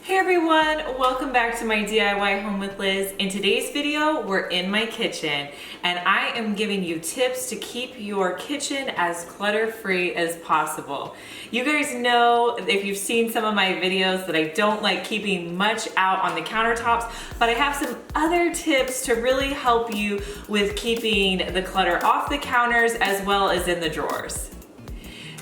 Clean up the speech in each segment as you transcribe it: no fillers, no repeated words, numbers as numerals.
Hey everyone, welcome back to my DIY Home with Liz. In today's video, we're in my kitchen and I am giving you tips to keep your kitchen as clutter-free as possible. You guys know, if you've seen some of my videos, that I don't like keeping much out on the countertops, but I have some other tips to really help you with keeping the clutter off the counters as well as in the drawers.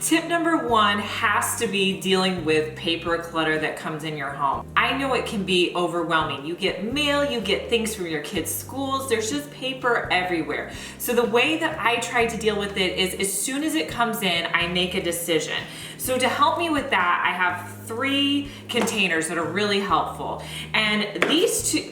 Tip number one has to be dealing with paper clutter that comes in your home. I know it can be overwhelming. You get mail, you get things from your kids' schools, there's just paper everywhere. So the way that I try to deal with it is as soon as it comes in, I make a decision. So to help me with that, I have 3 containers that are really helpful. And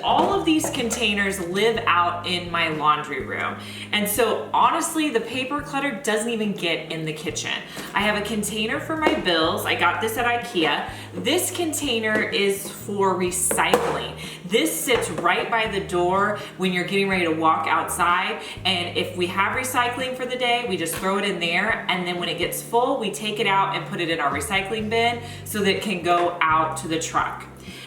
all of these containers live out in my laundry room. And so honestly, the paper clutter doesn't even get in the kitchen. I have a container for my bills. I got this at IKEA. This container is for recycling. This sits right by the door when you're getting ready to walk outside. And if we have recycling for the day, we just throw it in there. And then when it gets full, we take it out and put it in our recycling bin so that it can go out to the truck.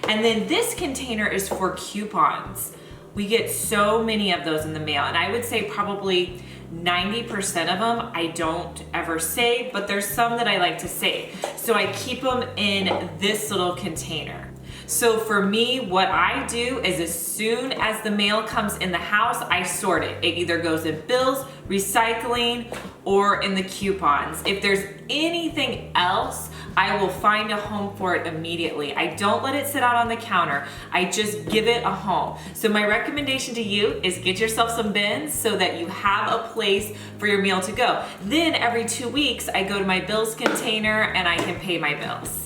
And then this container is for coupons. We get so many of those in the mail, and I would say probably 90% of them I don't ever save, but there's some that I like to save. So I keep them in this little container. So for me, what I do is as soon as the mail comes in the house, I sort it. It either goes in bills, recycling, or in the coupons. If there's anything else, I will find a home for it immediately. I don't let it sit out on the counter. I just give it a home. So my recommendation to you is get yourself some bins so that you have a place for your meal to go. Then every 2 weeks, I go to my bills container and I can pay my bills.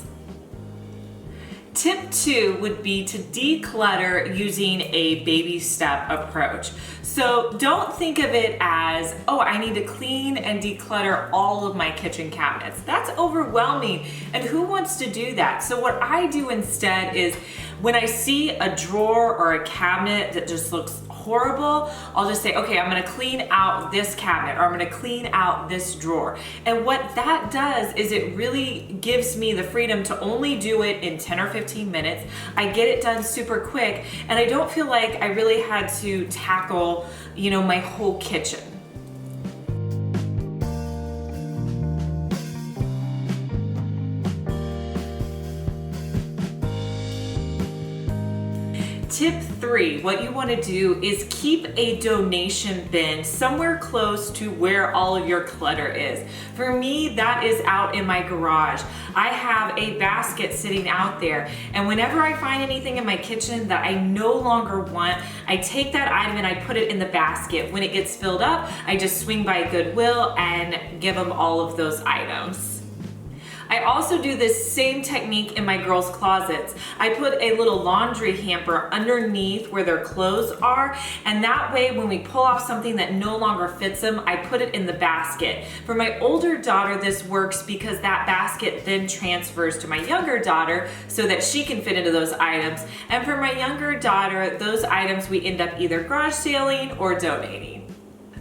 Tip 2 would be to declutter using a baby step approach. So don't think of it as, oh, I need to clean and declutter all of my kitchen cabinets. That's overwhelming, and who wants to do that? So what I do instead is when I see a drawer or a cabinet that just looks horrible, I'll just say, okay, I'm gonna clean out this cabinet, or I'm gonna clean out this drawer. And what that does is it really gives me the freedom to only do it in 10 or 15 minutes. I get it done super quick, and I don't feel like I really had to tackle, my whole kitchen. Tip 3, what you want to do is keep a donation bin somewhere close to where all of your clutter is. For me, that is out in my garage. I have a basket sitting out there, and whenever I find anything in my kitchen that I no longer want, I take that item and I put it in the basket. When it gets filled up, I just swing by Goodwill and give them all of those items. I also do this same technique in my girls' closets. I put a little laundry hamper underneath where their clothes are, and that way when we pull off something that no longer fits them, I put it in the basket. For my older daughter, this works because that basket then transfers to my younger daughter so that she can fit into those items. And for my younger daughter, those items we end up either garage sailing or donating.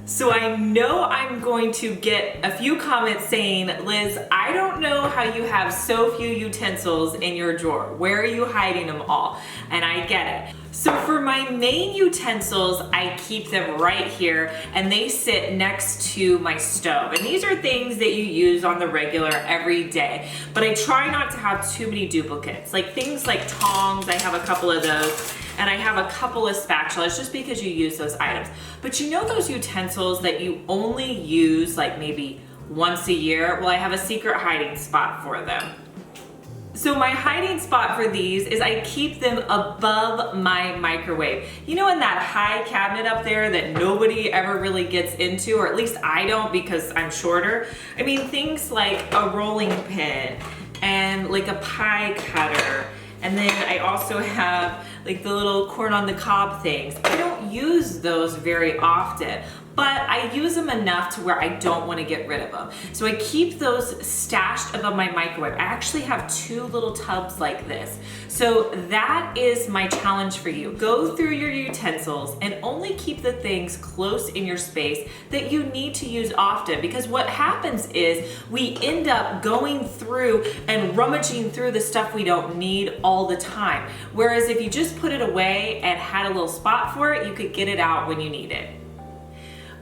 So I know I'm going to get a few comments saying, Liz, I don't know how you have so few utensils in your drawer. Where are you hiding them all? And I get it. So for my main utensils, I keep them right here, and they sit next to my stove. And these are things that you use on the regular every day, but I try not to have too many duplicates. Like things like tongs, I have a couple of those. And I have a couple of spatulas just because you use those items. But those utensils that you only use like maybe once a year? Well, I have a secret hiding spot for them. So my hiding spot for these is I keep them above my microwave. In that high cabinet up there that nobody ever really gets into, or at least I don't because I'm shorter. Things like a rolling pin and like a pie cutter. And then I also have like the little corn on the cob things. I don't use those very often, but I use them enough to where I don't want to get rid of them. So I keep those stashed above my microwave. I actually have 2 little tubs like this. So that is my challenge for you. Go through your utensils and only keep the things close in your space that you need to use often, because what happens is we end up going through and rummaging through the stuff we don't need all the time. Whereas if you just put it away and had a little spot for it, you could get it out when you need it.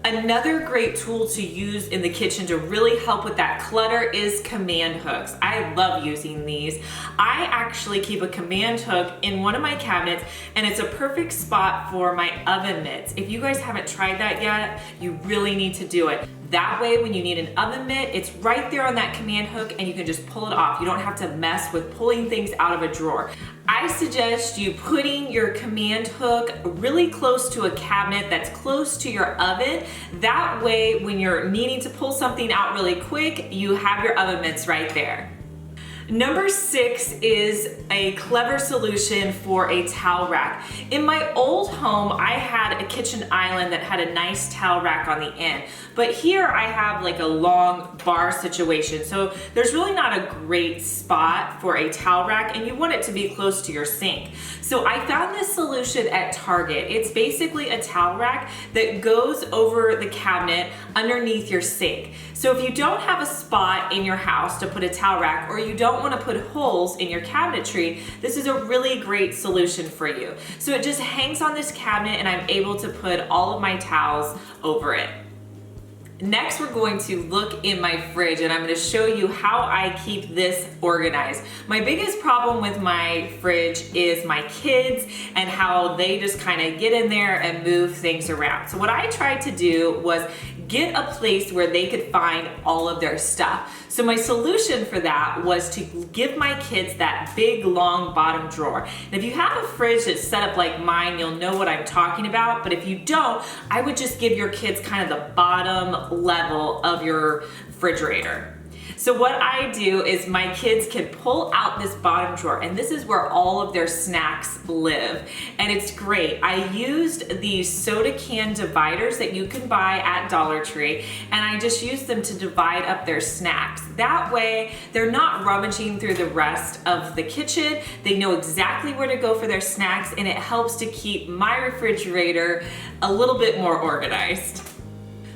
Another great tool to use in the kitchen to really help with that clutter is command hooks. I love using these. I actually keep a command hook in one of my cabinets, and it's a perfect spot for my oven mitts. If you guys haven't tried that yet, you really need to do it. That way, when you need an oven mitt, it's right there on that command hook and you can just pull it off. You don't have to mess with pulling things out of a drawer. I suggest you putting your command hook really close to a cabinet that's close to your oven. That way, when you're needing to pull something out really quick, you have your oven mitts right there. Number 6 is a clever solution for a towel rack. In my old home, I had a kitchen island that had a nice towel rack on the end. But here I have like a long bar situation. So there's really not a great spot for a towel rack, and you want it to be close to your sink. So I found this solution at Target. It's basically a towel rack that goes over the cabinet underneath your sink. So if you don't have a spot in your house to put a towel rack, or you don't want to put holes in your cabinetry, this is a really great solution for you. So it just hangs on this cabinet and I'm able to put all of my towels over it. Next, we're going to look in my fridge and I'm going to show you how I keep this organized. My biggest problem with my fridge is my kids and how they just kind of get in there and move things around. So what I tried to do was get a place where they could find all of their stuff. So my solution for that was to give my kids that big long bottom drawer. And if you have a fridge that's set up like mine, you'll know what I'm talking about. But if you don't, I would just give your kids kind of the bottom level of your refrigerator. So what I do is my kids can pull out this bottom drawer, and this is where all of their snacks live. And it's great. I used these soda can dividers that you can buy at Dollar Tree, and I just used them to divide up their snacks. That way, they're not rummaging through the rest of the kitchen. They know exactly where to go for their snacks, and it helps to keep my refrigerator a little bit more organized.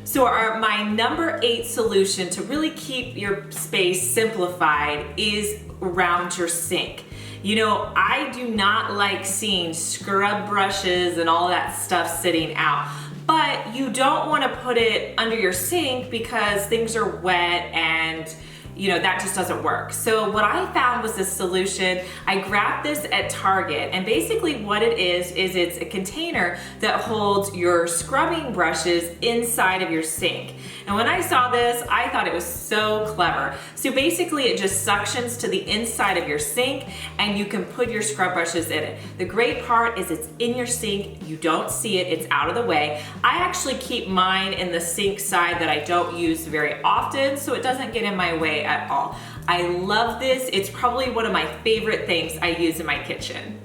So my number 8 solution to really keep your space simplified is around your sink. You know, I do not like seeing scrub brushes and all that stuff sitting out, but you don't want to put it under your sink because things are wet and you know, that just doesn't work. So what I found was this solution. I grabbed this at Target, and basically what it is it's a container that holds your scrubbing brushes inside of your sink. And when I saw this, I thought it was so clever. So basically it just suctions to the inside of your sink and you can put your scrub brushes in it. The great part is it's in your sink, you don't see it, it's out of the way. I actually keep mine in the sink side that I don't use very often, so it doesn't get in my way at all. I love this. It's probably one of my favorite things I use in my kitchen.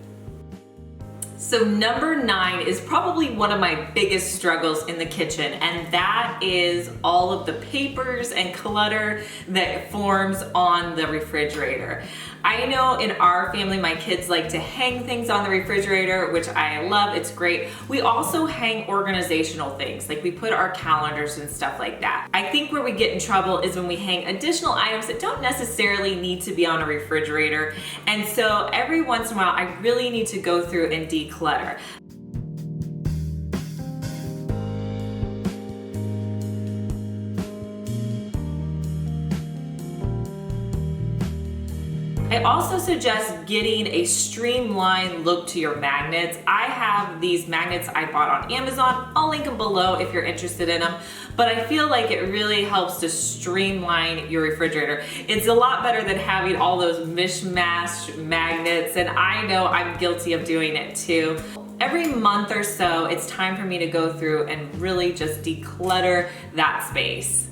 So number 9 is probably one of my biggest struggles in the kitchen, and that is all of the papers and clutter that forms on the refrigerator. I know in our family, my kids like to hang things on the refrigerator, which I love, it's great. We also hang organizational things, like we put our calendars and stuff like that. I think where we get in trouble is when we hang additional items that don't necessarily need to be on a refrigerator. And so every once in a while, I really need to go through and declutter. I also suggest getting a streamlined look to your magnets. I have these magnets I bought on Amazon. I'll link them below if you're interested in them. But I feel like it really helps to streamline your refrigerator. It's a lot better than having all those mishmash magnets, and I know I'm guilty of doing it too. Every month or so, it's time for me to go through and really just declutter that space.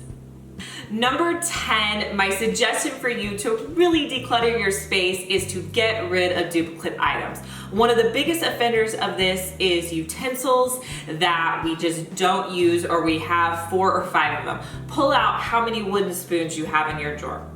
Number 10, my suggestion for you to really declutter your space is to get rid of duplicate items. One of the biggest offenders of this is utensils that we just don't use, or we have 4 or 5 of them. Pull out how many wooden spoons you have in your drawer.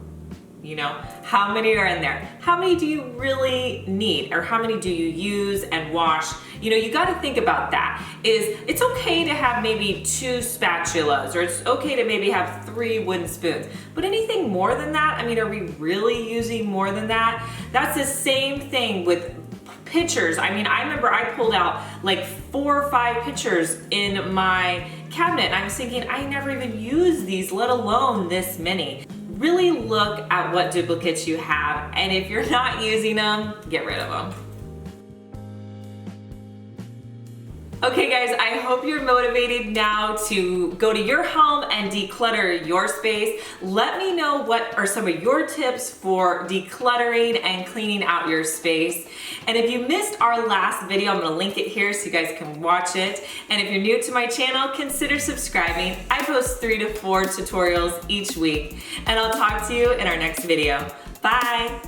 You know, how many are in there? How many do you really need? Or how many do you use and wash? You know, you got to think about that. It's okay to have maybe 2 spatulas, or it's okay to maybe have 3 wooden spoons. But anything more than that, I mean, are we really using more than that? That's the same thing with pitchers. I mean, I remember I pulled out like 4 or 5 pitchers in my cabinet, and I was thinking, I never even used these, let alone this many. Really look at what duplicates you have, and if you're not using them, get rid of them. Okay guys, I hope you're motivated now to go to your home and declutter your space. Let me know what are some of your tips for decluttering and cleaning out your space. And if you missed our last video, I'm gonna link it here so you guys can watch it. And if you're new to my channel, consider subscribing. I post 3 to 4 tutorials each week. And I'll talk to you in our next video. Bye.